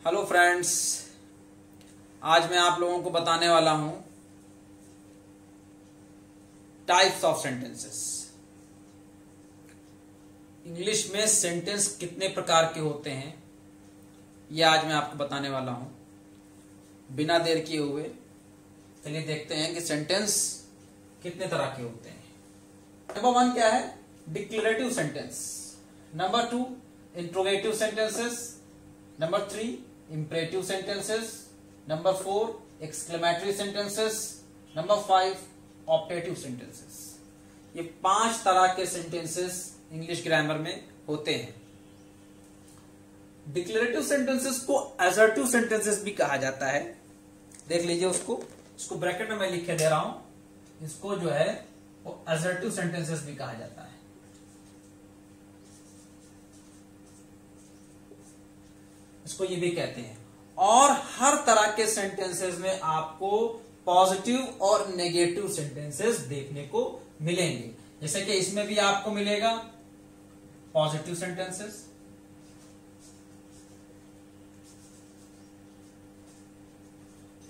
Hello friends, आज मैं आप लोगों को बताने वाला हूं टाइप्स ऑफ सेंटेंसेस। इंग्लिश में सेंटेंस कितने प्रकार के होते हैं यह आज मैं आपको बताने वाला हूं। बिना देर किए हुए चलिए देखते हैं कि सेंटेंस कितने तरह के होते हैं। नंबर 1 क्या है? Declarative sentence. Number 2 interrogative sentences. Number 3 imperative sentences. Number 4 exclamatory sentences. Number 5 optative sentences. ये 5 तरह के sentences इंग्लिश ग्रामर में होते हैं। डिक्लेरेटिव सेंटेंसेस को assertive sentences भी कहा जाता है। देख लीजिए इसको ब्रैकेट में मैं लिख के दे रहा हूं। इसको जो है वो assertive sentences भी कहा जाता है। इसको ये भी कहते हैं। और हर तरह के सेंटेंसेस में आपको पॉजिटिव और नेगेटिव सेंटेंसेस देखने को मिलेंगे। जैसे कि इसमें भी आपको मिलेगा पॉजिटिव सेंटेंसेस,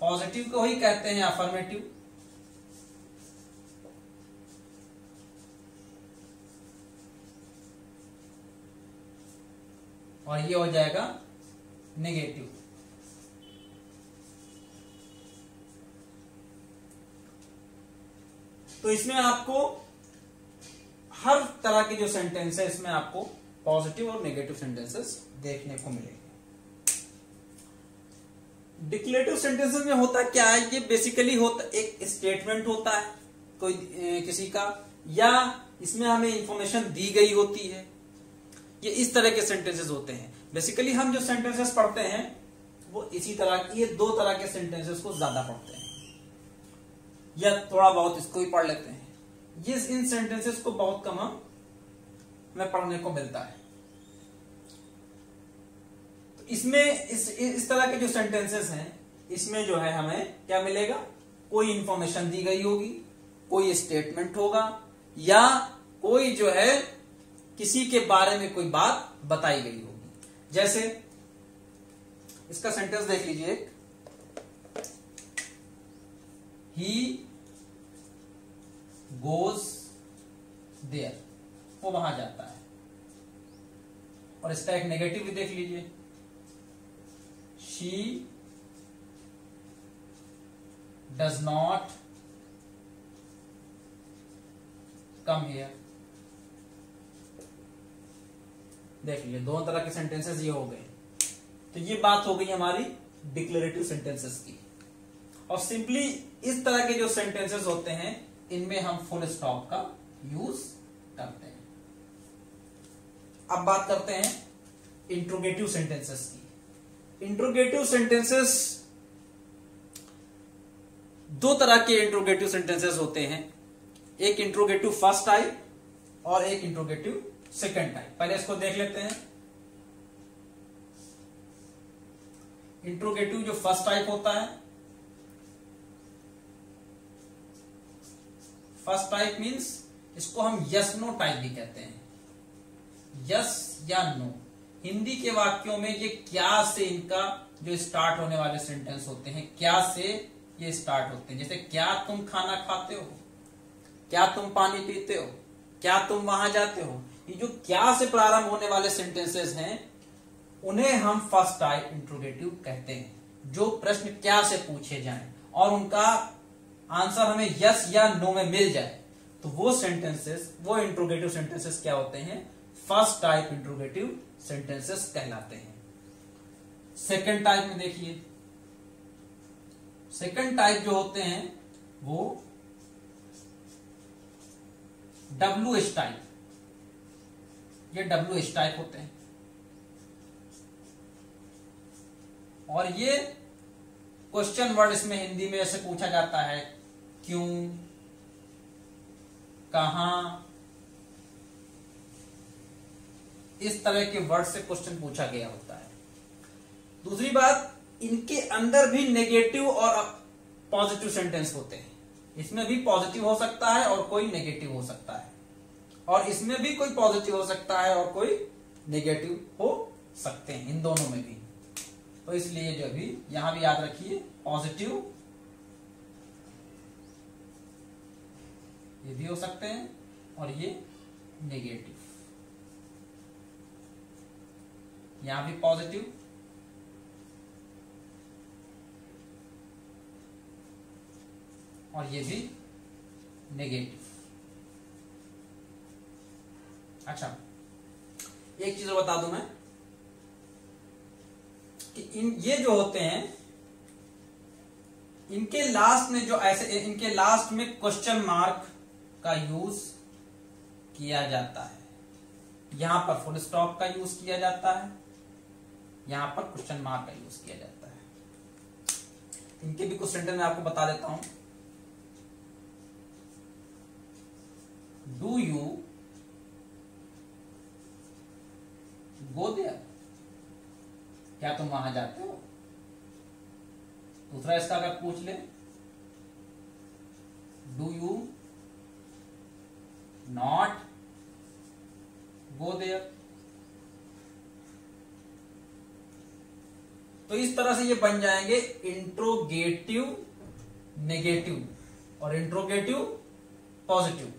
पॉजिटिव को ही कहते हैं अफर्मेटिव, और ये हो जाएगा नेगेटिव। तो इसमें आपको हर तरह के जो सेंटेंस है इसमें आपको पॉजिटिव और नेगेटिव सेंटेंसेस देखने को मिलेंगे। डिक्लेरेटिव सेंटेंसेस में होता क्या है? ये बेसिकली होता एक स्टेटमेंट होता है कोई किसी का, या इसमें हमें इंफॉर्मेशन दी गई होती है। ये इस तरह के सेंटेंसेस होते हैं। बेसिकली हम जो सेंटेंसेस पढ़ते हैं वो इसी तरह ये 2 तरह के सेंटेंसेस को ज्यादा पढ़ते हैं, या थोड़ा बहुत इसको ही पढ़ लेते हैं। ये इन सेंटेंसेस को बहुत कम हमें पढ़ने को मिलता है। तो इसमें इस तरह के जो सेंटेंसेस हैं इसमें जो है हमें क्या मिलेगा? कोई इंफॉर्मेशन दी गई होगी, कोई स्टेटमेंट होगा, या कोई जो है किसी के बारे में कोई बात बताई गई होगी। जैसे इसका सेंटेंस देख लीजिए, ही गोज देयर, वो वहां जाता है। और इसका एक नेगेटिव भी देख लीजिए, she does not come here. देख लीजिए 2 तरह के सेंटेंसेस ये हो गए। तो ये बात हो गई हमारी डिक्लेरेटिव सेंटेंसेस की। और सिंपली इस तरह के जो सेंटेंसेस होते हैं इनमें हम फुल स्टॉप का यूज करते हैं। अब बात करते हैं इंट्रोगेटिव सेंटेंसेस की। इंट्रोगेटिव सेंटेंसेस 2 तरह के इंट्रोगेटिव सेंटेंसेस होते हैं। एक इंट्रोगेटिव फर्स्ट टाइप और एक इंट्रोगेटिव सेकेंड टाइप। पहले इसको देख लेते हैं। इंट्रोगेटिव जो फर्स्ट टाइप होता है, फर्स्ट टाइप मींस इसको हम यस नो टाइप भी कहते हैं। यस या नो। हिंदी के वाक्यों में ये क्या से इनका जो स्टार्ट होने वाले सेंटेंस होते हैं, क्या से ये स्टार्ट होते हैं। जैसे क्या तुम खाना खाते हो, क्या तुम पानी पीते हो, क्या तुम वहां जाते हो। ये जो क्या से प्रारंभ होने वाले सेंटेंसेस हैं उन्हें हम फर्स्ट टाइप इंट्रोगेटिव कहते हैं। जो प्रश्न क्या से पूछे जाएं और उनका आंसर हमें यस या नो में मिल जाए तो वो सेंटेंसेस, वो इंट्रोगेटिव सेंटेंसेस क्या होते हैं? फर्स्ट टाइप इंट्रोगेटिव सेंटेंसेस कहलाते हैं। सेकंड टाइप में देखिए, सेकंड टाइप जो होते हैं वो WH टाइप, ये WH टाइप होते हैं। और ये क्वेश्चन वर्ड इसमें हिंदी में ऐसे पूछा जाता है, क्यों, कहां, इस तरह के वर्ड से क्वेश्चन पूछा गया होता है। दूसरी बात, इनके अंदर भी नेगेटिव और पॉजिटिव सेंटेंस होते हैं। इसमें भी पॉजिटिव हो सकता है और कोई नेगेटिव हो सकता है, और इसमें भी कोई पॉजिटिव हो सकता है और कोई नेगेटिव हो सकते हैं, इन दोनों में भी। तो इसलिए जो भी यहां भी याद रखिए पॉजिटिव ये भी हो सकते हैं और ये नेगेटिव, यहां भी पॉजिटिव और ये भी नेगेटिव। अच्छा, एक चीज बता दूं मैं कि ये जो होते हैं इनके लास्ट में जो ऐसे इनके लास्ट में क्वेश्चन मार्क का यूज किया जाता है। यहां पर फुल स्टॉप का यूज किया जाता है, यहां पर क्वेश्चन मार्क का यूज किया जाता है। इनके भी कुछ सेंटेंस मैं आपको बता देता हूं। डू यू गो देयर, क्या तुम वहां जाते हो? दूसरा इसका अगर पूछ ले, do you not go there. तो इस तरह से ये बन जाएंगे इंट्रोगेटिव नेगेटिव और इंट्रोगेटिव पॉजिटिव,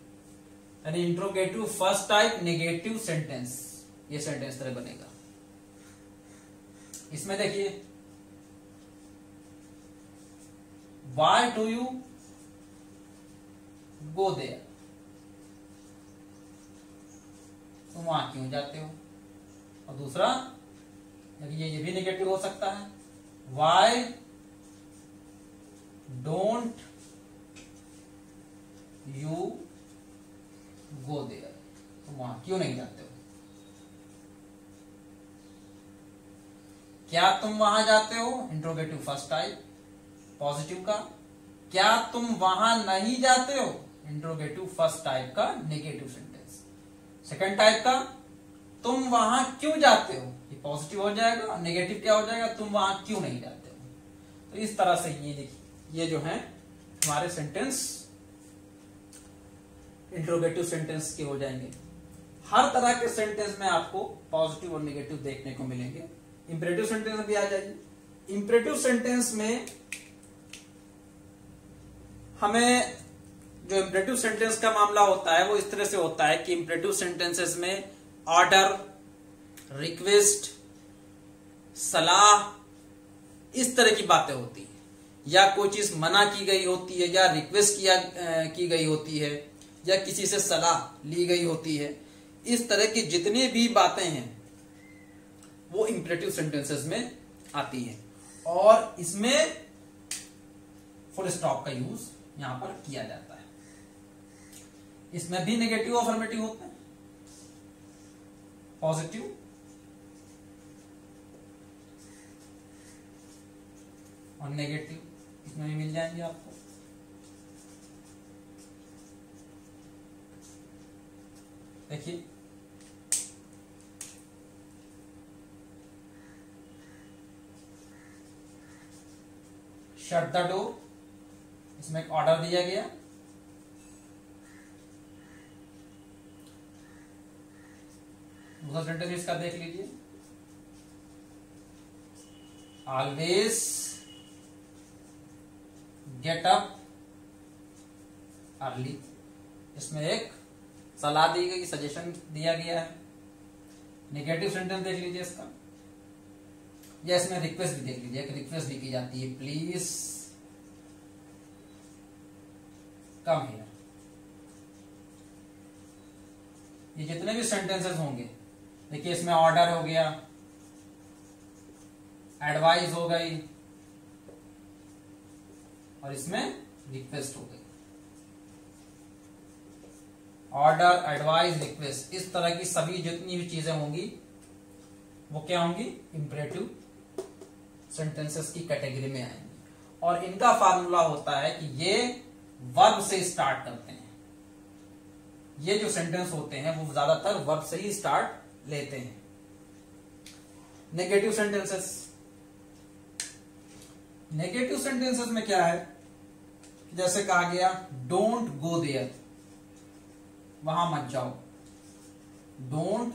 यानी interrogative first type, negative sentence, ये सेंटेंस तरह बनेगा। इसमें देखिए, why do you go there, तुम वहां क्यों जाते हो? और दूसरा ये भी नेगेटिव हो सकता है, why don't you go there, तुम वहां क्यों नहीं जाते हो? क्या तुम वहां जाते हो, इंट्रोगेटिव फर्स्ट टाइप पॉजिटिव का। क्या तुम वहां नहीं जाते हो, इंट्रोगेटिव फर्स्ट टाइप का नेगेटिव सेंटेंस। सेकंड टाइप का, तुम वहां क्यों जाते हो, ये पॉजिटिव हो जाएगा, नेगेटिव क्या हो जाएगा, तुम वहां क्यों नहीं जाते हो। तो इस तरह से ये देखिए, ये जो है हमारे सेंटेंस इंट्रोगेटिव सेंटेंस के हो जाएंगे। हर तरह के सेंटेंस में आपको पॉजिटिव और नेगेटिव देखने को मिलेंगे। इंपरेटिव सेंटेंस में भी आ जाइए। इंपरेटिव सेंटेंस में हमें जो इंपरेटिव सेंटेंस का मामला होता है वो इस तरह से होता है कि इंपरेटिव सेंटेंसेस में ऑर्डर, रिक्वेस्ट, सलाह, इस तरह की बातें होती है, या कोई चीज मना की गई होती है, या रिक्वेस्ट की गई होती है, या किसी से सलाह ली गई होती है। इस तरह की जितनी भी बातें हैं वो इंपरेटिव सेंटेंसेस में आती हैं, और इसमें फुल स्टॉप का यूज यहां पर किया जाता है। इसमें भी नेगेटिव अफर्मेटिव होते हैं, पॉजिटिव और नेगेटिव, इसमें भी मिल जाएंगे आपको। देखिए, शट द डोर, इसमें एक ऑर्डर दिया गया। दूसरा सेंटेंस इसका देख लीजिए, ऑलवेज गेट अप अर्ली, इसमें एक सलाह दी गई, सजेशन दिया गया है। नेगेटिव सेंटेंस देख लीजिए इसका, या इसमें रिक्वेस्ट भी देख लीजिए, एक रिक्वेस्ट भी की जाती है, प्लीज कम हियर। ये जितने भी सेंटेंसेस होंगे, देखिए इसमें ऑर्डर हो गया, एडवाइस हो गई, और इसमें रिक्वेस्ट हो गई। ऑर्डर, एडवाइस, रिक्वेस्ट, इस तरह की सभी जितनी भी चीजें होंगी वो क्या होंगी, इंपरेटिव सेंटेंसेस की कैटेगरी में आएंगी। और इनका फार्मूला होता है कि ये वर्ब से स्टार्ट करते हैं। ये जो सेंटेंस होते हैं वो ज्यादातर वर्ब से ही स्टार्ट लेते हैं। नेगेटिव सेंटेंसेस, नेगेटिव सेंटेंसेस में क्या है, जैसे कहा गया डोंट गो देयर, वहां मत जाओ, डोंट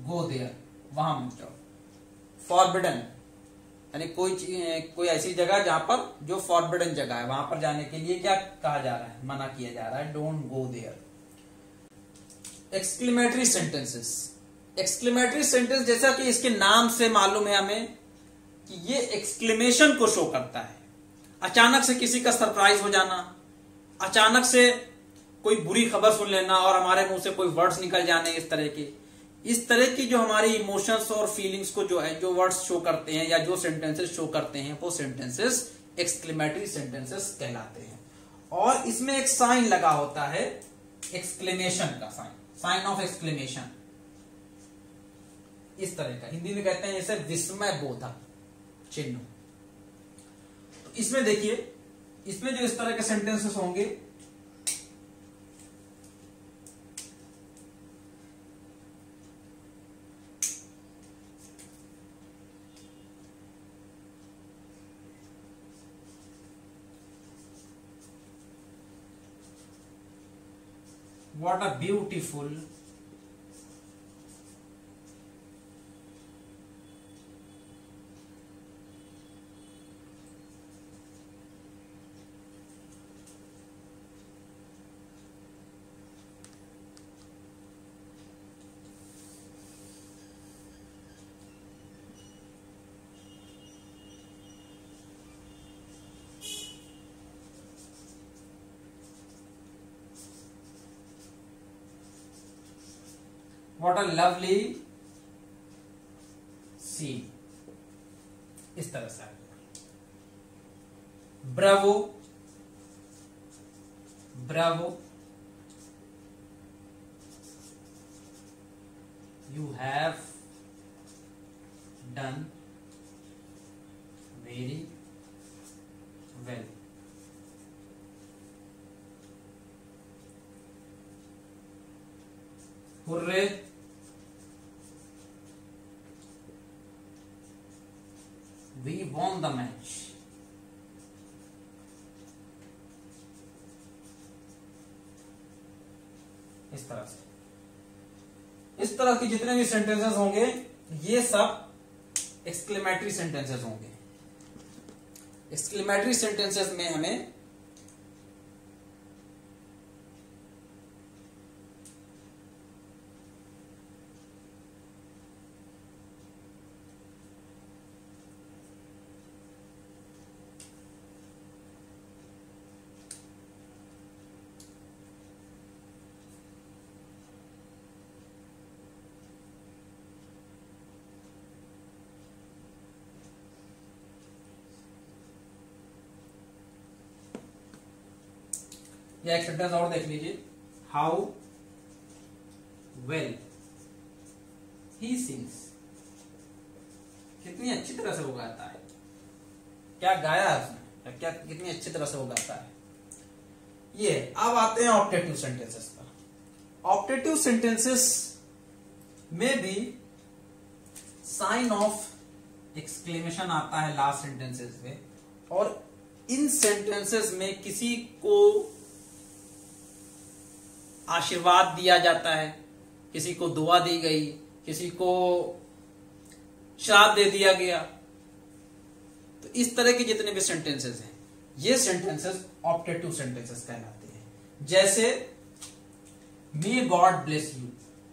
गो देयर, वहां मत जाओ। फॉरबिडन, यानी कोई ऐसी जगह जहां पर जो फॉरबिडन जगह है, वहां पर जाने के लिए क्या कहा जा रहा है, मना किया जा रहा है, don't go there. Exclamatory sentences, exclamatory sentence जैसा कि इसके नाम से मालूम है हमें कि ये एक्सक्लेमेशन को शो करता है। अचानक से किसी का सरप्राइज हो जाना, अचानक से कोई बुरी खबर सुन लेना और हमारे मुंह से कोई वर्ड्स निकल जाने, इस तरह की जो हमारी इमोशंस और फीलिंग्स को जो है, जो वर्ड्स शो करते हैं या जो सेंटेंसेस शो करते हैं, वो सेंटेंसेस एक्सक्लेमेटरी सेंटेंसेस कहलाते हैं। और इसमें एक साइन लगा होता है, एक्सक्लेमेशन का साइन, साइन ऑफ एक्सक्लेमेशन, इस तरह का, हिंदी में कहते हैं इसे विस्मय बोधक चिन्ह। तो इसमें देखिए, इसमें जो इस तरह के सेंटेंसेस होंगे, what a beautiful what a lovely scene, इस तरह से Bravo, Bravo, you have done very well, hurray, we won the match, इस तरह से, इस तरह के जितने भी सेंटेंसेस होंगे ये सब एक्सक्लेमेटरी सेंटेंसेस होंगे। एक्सक्लेमेटरी सेंटेंसेस में हमें या एक सेंटेंस और देख लीजिए, हाउ वेल ही सिंग्स, कितनी अच्छी तरह से वो गाता है, क्या गाया है उसने, क्या कितनी अच्छी तरह से वो गाता है। ये अब आते हैं ऑप्टेटिव सेंटेंसेस पर। ऑप्टेटिव सेंटेंसेस में भी साइन ऑफ एक्सक्लेमेशन आता है लास्ट सेंटेंसेस में, और इन सेंटेंसेस में किसी को आशीर्वाद दिया जाता है, किसी को दुआ दी गई, किसी को श्राप दे दिया गया। तो इस तरह के जितने भी सेंटेंसेस हैं, ये सेंटेंसेस ऑप्टेटिव सेंटेंसेस कहलाते हैं। जैसे मे गॉड ब्लेस यू,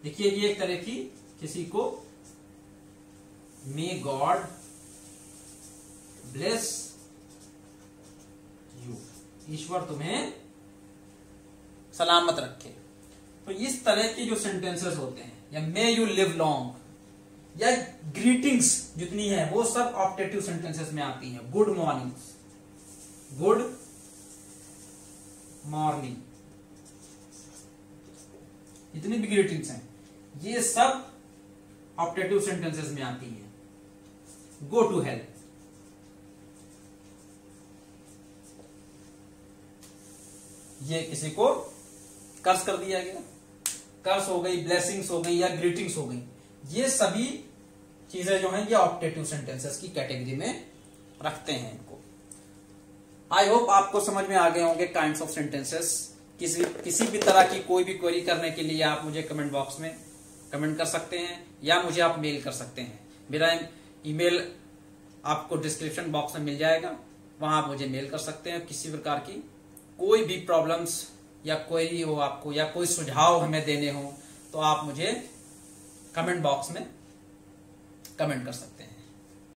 देखिए ये एक तरह की, किसी को मे गॉड ब्लेस यू, ईश्वर तुम्हें सलामत रखे। तो इस तरह की जो सेंटेंसेस होते हैं, या मे यू लिव लॉन्ग, या ग्रीटिंग्स जितनी है वो सब ऑप्टेटिव सेंटेंसेस में आती हैं। गुड मॉर्निंग, गुड मॉर्निंग, जितनी भी ग्रीटिंग्स हैं ये सब ऑप्टेटिव सेंटेंसेस में आती है। गो टू हेल्प, ये किसी को कर्ज कर दिया गया, कर्ज हो गई, ब्लेसिंग्स हो गई या ग्रीटिंग्स हो गई, ये सभी चीजें जो हैं ये ऑप्टेटिव सेंटेंसेस की कैटेगरी में रखते हैं इनको। आई होप आपको समझ में आ गए होंगे काइंड्स ऑफ सेंटेंसेस। किसी भी तरह की कोई भी क्वेरी करने के लिए आप मुझे कमेंट बॉक्स में कमेंट कर सकते हैं या मुझे आप मेल कर सकते हैं। मेरा ईमेल आपको डिस्क्रिप्शन बॉक्स में मिल जाएगा, वहां आप मुझे मेल कर सकते हैं। किसी प्रकार की कोई भी प्रॉब्लम्स या क्वेरी हो आपको या कोई सुझाव हमें देने हो तो आप मुझे कमेंट बॉक्स में कमेंट कर सकते हैं।